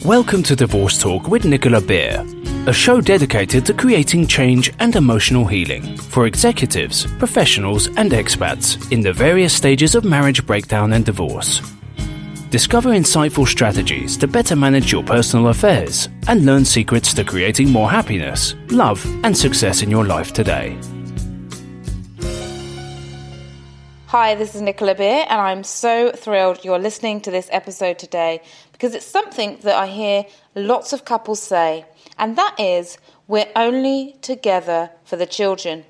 Welcome to Divorce Talk with Nicola Beer, a show dedicated to creating change and emotional healing for executives, professionals, and expats in the various stages of marriage breakdown and divorce. Discover insightful strategies to better manage your personal affairs and learn secrets to creating more happiness, love, and success in your life today. Hi, this is Nicola Beer, and I'm so thrilled you're listening to this episode today because it's something that I hear lots of couples say, and that is, we're only together for the children.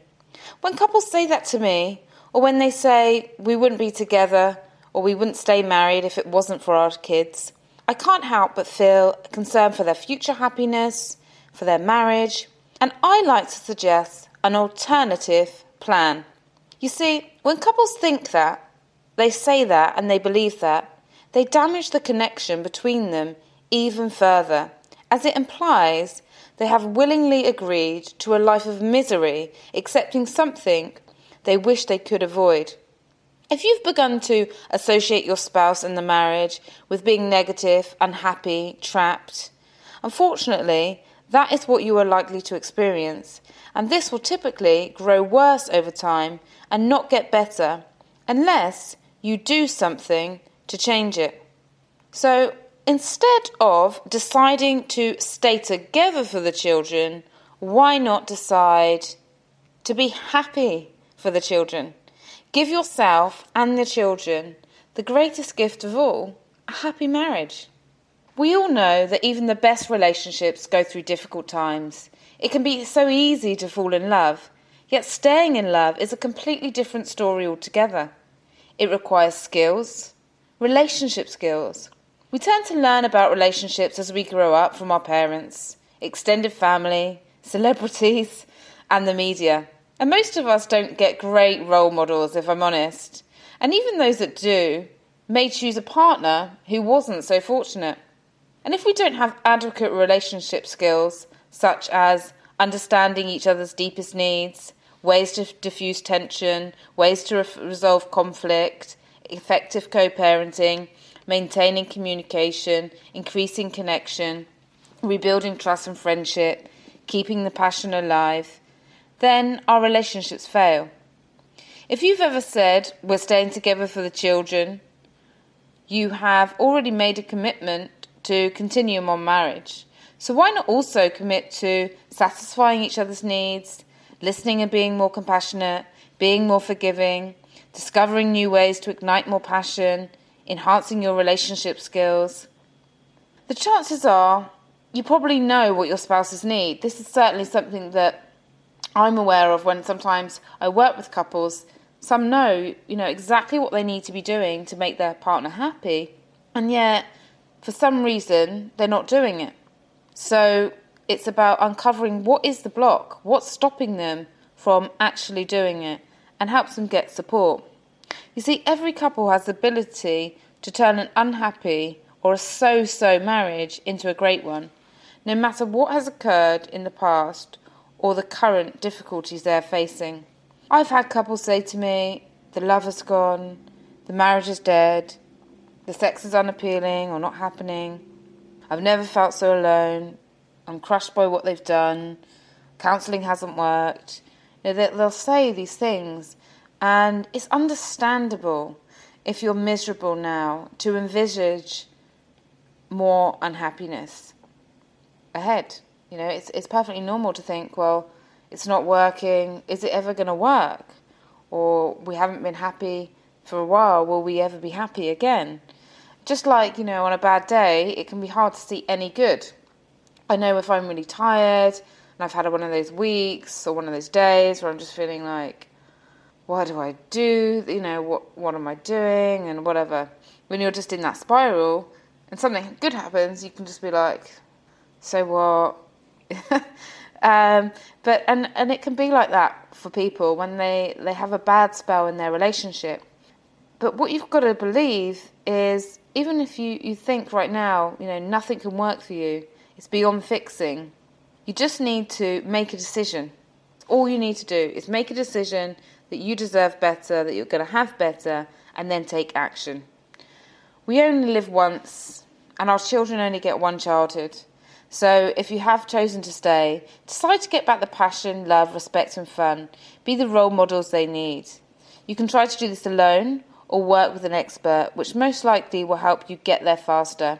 When couples say that to me, or when they say we wouldn't be together or we wouldn't stay married if it wasn't for our kids, I can't help but feel concerned for their future happiness, for their marriage, and I like to suggest an alternative plan. You see, when couples think that, they say that and they believe that, they damage the connection between them even further, as it implies they have willingly agreed to a life of misery, accepting something they wish they could avoid. If you've begun to associate your spouse and the marriage with being negative, unhappy, trapped, unfortunately, that is what you are likely to experience, and this will typically grow worse over time and not get better unless you do something to change it. So instead of deciding to stay together for the children, why not decide to be happy for the children? Give yourself and the children the greatest gift of all, a happy marriage. We all know that even the best relationships go through difficult times. It can be so easy to fall in love, yet staying in love is a completely different story altogether. It requires skills, relationship skills. We tend to learn about relationships as we grow up from our parents, extended family, celebrities, and the media. And most of us don't get great role models, if I'm honest. And even those that do may choose a partner who wasn't so fortunate. And if we don't have adequate relationship skills, such as understanding each other's deepest needs, ways to diffuse tension, ways to resolve conflict, effective co-parenting, maintaining communication, increasing connection, rebuilding trust and friendship, keeping the passion alive, then our relationships fail. If you've ever said, we're staying together for the children, you have already made a commitment to continue on marriage. So why not also commit to satisfying each other's needs, listening and being more compassionate, being more forgiving, discovering new ways to ignite more passion, enhancing your relationship skills? The chances are you probably know what your spouses need. This is certainly something that I'm aware of when sometimes I work with couples. Some know, exactly what they need to be doing to make their partner happy, and yet for some reason they're not doing it. So it's about uncovering what is the block, what's stopping them from actually doing it, and helps them get support. You see, every couple has the ability to turn an unhappy or a so-so marriage into a great one, no matter what has occurred in the past or the current difficulties they're facing. I've had couples say to me, the love has gone, the marriage is dead, the sex is unappealing or not happening, I've never felt so alone, I'm crushed by what they've done, counselling hasn't worked. They'll say these things, and it's understandable if you're miserable now to envisage more unhappiness ahead. It's perfectly normal to think, well, it's not working, is it ever going to work? Or we haven't been happy for a while, will we ever be happy again? Just like, on a bad day, it can be hard to see any good. I know if I'm really tired and I've had one of those weeks or one of those days where I'm just feeling like, what do I do? What am I doing? And whatever. When you're just in that spiral and something good happens, you can just be like, so what? But it can be like that for people when they have a bad spell in their relationship. But what you've got to believe is, even if you think right now, nothing can work for you, it's beyond fixing, you just need to make a decision. All you need to do is make a decision that you deserve better, that you're going to have better, and then take action. We only live once, and our children only get one childhood. So if you have chosen to stay, decide to get back the passion, love, respect and fun. Be the role models they need. You can try to do this alone or work with an expert, which most likely will help you get there faster.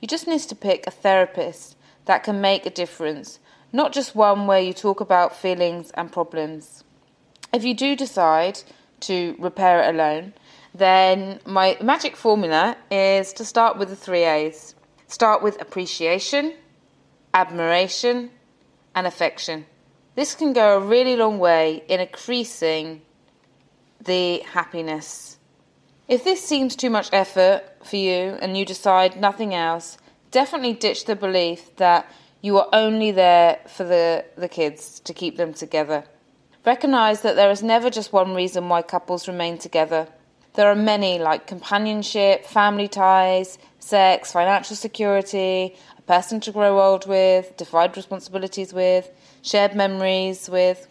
You just need to pick a therapist that can make a difference, not just one where you talk about feelings and problems. If you do decide to repair it alone, then my magic formula is to start with the 3 A's. Start with appreciation, admiration and affection. This can go a really long way in increasing the happiness. If this seems too much effort for you and you decide nothing else, definitely ditch the belief that you are only there for the kids to keep them together. Recognise that there is never just one reason why couples remain together. There are many, like companionship, family ties, sex, financial security, a person to grow old with, divide responsibilities with, shared memories with.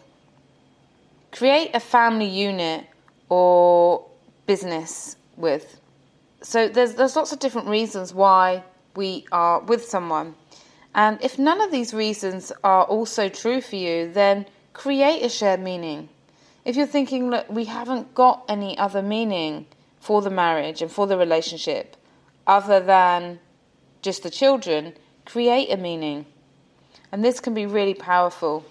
Create a family unit or business with. So there's lots of different reasons why we are with someone. And if none of these reasons are also true for you, then create a shared meaning. If you're thinking, look, we haven't got any other meaning for the marriage and for the relationship other than just the children, create a meaning. And this can be really powerful.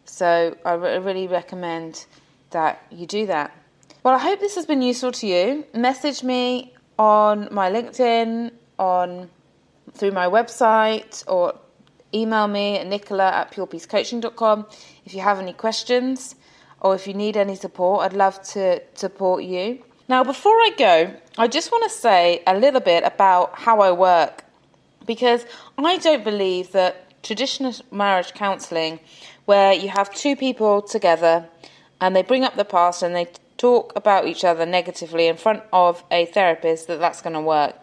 So I really recommend that you do that. Well, I hope this has been useful to you. Message me on my LinkedIn, through my website, or email me at nicola@purepeacecoaching.com if you have any questions or if you need any support. I'd love to support you. Now, before I go, I just want to say a little bit about how I work, because I don't believe that traditional marriage counselling, where you have two people together and they bring up the past and they talk about each other negatively in front of a therapist, that's going to work.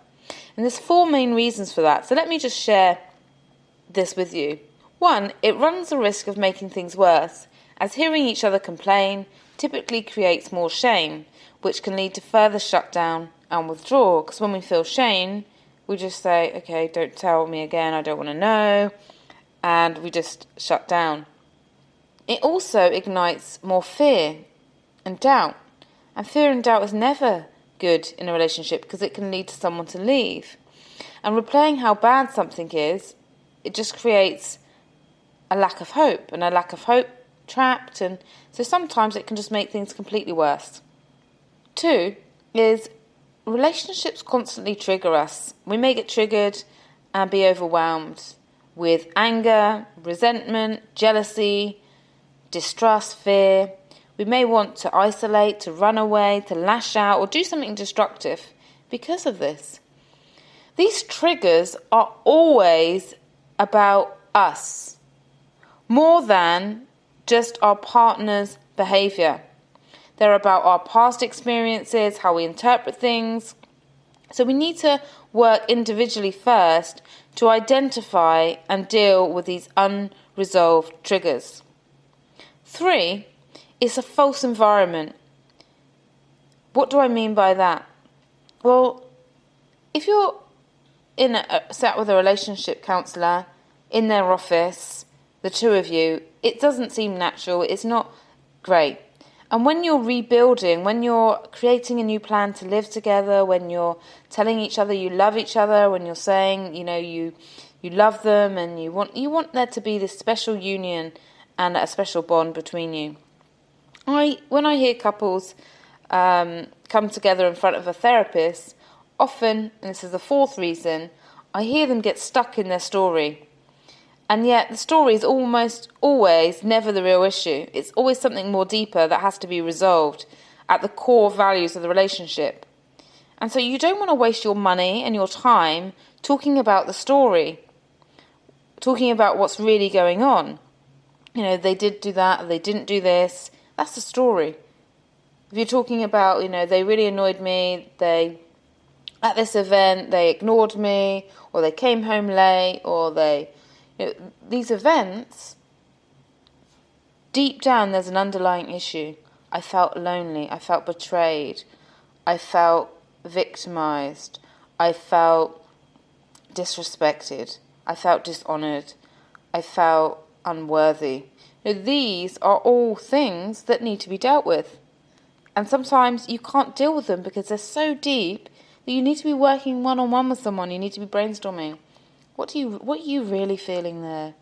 And there's 4 main reasons for that. So let me just share this with you. 1, it runs the risk of making things worse, as hearing each other complain typically creates more shame, which can lead to further shutdown and withdrawal. Because when we feel shame, we just say, okay, don't tell me again, I don't want to know, and we just shut down. It also ignites more fear and doubt. And fear and doubt is never good in a relationship because it can lead to someone to leave. And replaying how bad something is, it just creates a lack of hope, and a lack of hope trapped, and so sometimes it can just make things completely worse. 2 is relationships constantly trigger us. We may get triggered and be overwhelmed with anger, resentment, jealousy, distrust, fear. We may want to isolate, to run away, to lash out, or do something destructive because of this. These triggers are always about us, more than just our partner's behaviour. They're about our past experiences, how we interpret things. So we need to work individually first to identify and deal with these unresolved triggers. 3, it's a false environment. What do I mean by that? Well, if you're sat with a relationship counsellor in their office, the two of you, it doesn't seem natural. It's not great. And when you're rebuilding, when you're creating a new plan to live together, when you're telling each other you love each other, when you're saying, you love them and you want there to be this special union and a special bond between you. When I hear couples come together in front of a therapist, often, and this is the 4th reason, I hear them get stuck in their story. And yet the story is almost always never the real issue. It's always something more deeper that has to be resolved at the core values of the relationship. And so you don't want to waste your money and your time talking about the story, talking about what's really going on. They did do that, or they didn't do this. That's the story. If you're talking about, they really annoyed me, at this event, they ignored me, or they came home late, or these events, deep down there's an underlying issue. I felt lonely, I felt betrayed, I felt victimized, I felt disrespected. I felt dishonoured. I felt unworthy. These are all things that need to be dealt with. And sometimes you can't deal with them because they're so deep that you need to be working one-on-one with someone. You need to be brainstorming. What are you really feeling there?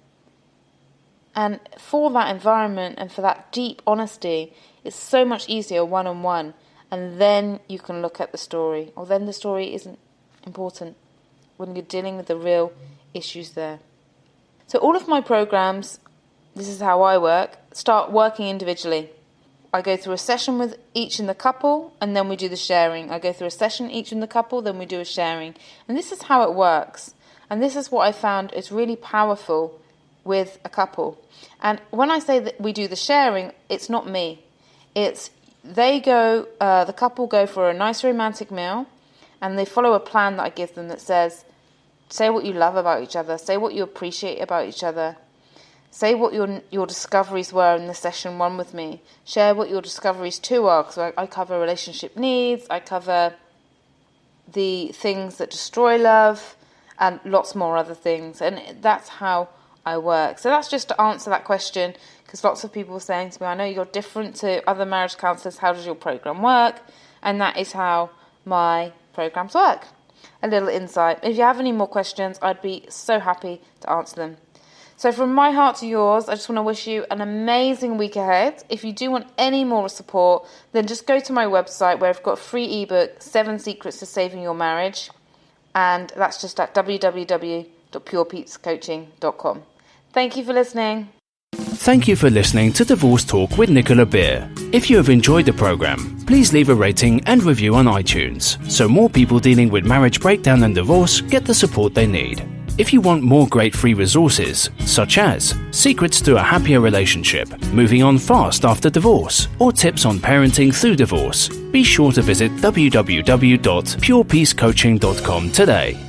And for that environment and for that deep honesty, it's so much easier one-on-one. And then you can look at the story. Or then the story isn't important when you're dealing with the real issues there. So all of my programs, this is how I work, start working individually. I go through a session with each in the couple, and then we do the sharing. I go through a session each in the couple, then we do a sharing. And this is how it works. And this is what I found is really powerful with a couple. And when I say that we do the sharing, it's not me. It's the couple go for a nice romantic meal, and they follow a plan that I give them that says, say what you love about each other, say what you appreciate about each other, say what your discoveries were in the session one with me, share what your discoveries two are, because I cover relationship needs, I cover the things that destroy love, and lots more other things, and that's how I work. So that's just to answer that question, because lots of people are saying to me, I know you're different to other marriage counsellors, how does your program work? And that is how my programs work. A little insight. If you have any more questions, I'd be so happy to answer them. So from my heart to yours, I just want to wish you an amazing week ahead. If you do want any more support, then just go to my website where I've got a free ebook, 7 Secrets to Saving Your Marriage. And that's just at www.purepeacecoaching.com. Thank you for listening. Thank you for listening to Divorce Talk with Nicola Beer. If you have enjoyed the program, please leave a rating and review on iTunes so more people dealing with marriage breakdown and divorce get the support they need. If you want more great free resources, such as secrets to a happier relationship, moving on fast after divorce, or tips on parenting through divorce, be sure to visit www.purepeacecoaching.com today.